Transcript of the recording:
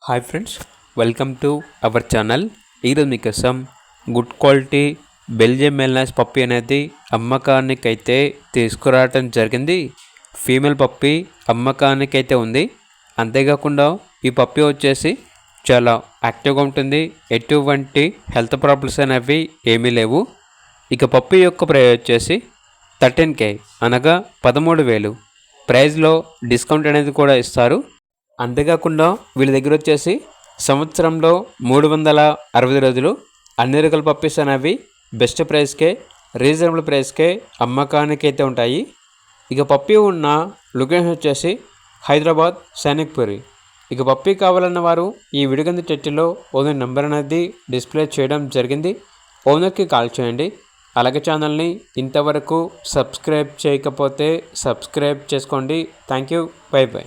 Hi friends, welcome to our channel. ఈరోజు మీకోసం good quality Belgium మెల్నాస్ పప్పి అనేది అమ్మకానికైతే తీసుకురావటం జరిగింది. ఫీమేల్ పప్పి అమ్మకానికైతే ఉంది. అంతేకాకుండా ఈ పప్పి వచ్చేసి చాలా యాక్టివ్గా ఉంటుంది. ఎటువంటి హెల్త్ ప్రాబ్లమ్స్ అనేవి ఏమీ లేవు. ఇక పప్పి యొక్క ప్రైస్ వచ్చేసి 13K అనగా 13,000. ప్రైస్లో డిస్కౌంట్ అనేది కూడా ఇస్తారు. అంతేకాకుండా వీళ్ళ దగ్గర వచ్చేసి సంవత్సరంలో 360 రోజులు అన్ని రకాల పప్పీస్ అనేవి బెస్ట్ ప్రైస్కే, రీజనబుల్ ప్రైస్కే అమ్మకానికి అయితే ఉంటాయి. ఇక పప్పీ ఉన్న లొకేషన్ వచ్చేసి హైదరాబాద్ సైనిక్పురి. ఇక పప్పీ కావాలన్న వారు ఈ వీడియో కింద టైటిల్లో ఓనర్ నెంబర్ అనేది డిస్ప్లే చేయడం జరిగింది. ఓనర్కి కాల్ చేయండి. అలాగే ఛానల్ని ఇంతవరకు సబ్స్క్రైబ్ చేయకపోతే సబ్స్క్రైబ్ చేసుకోండి. Thank you. By by.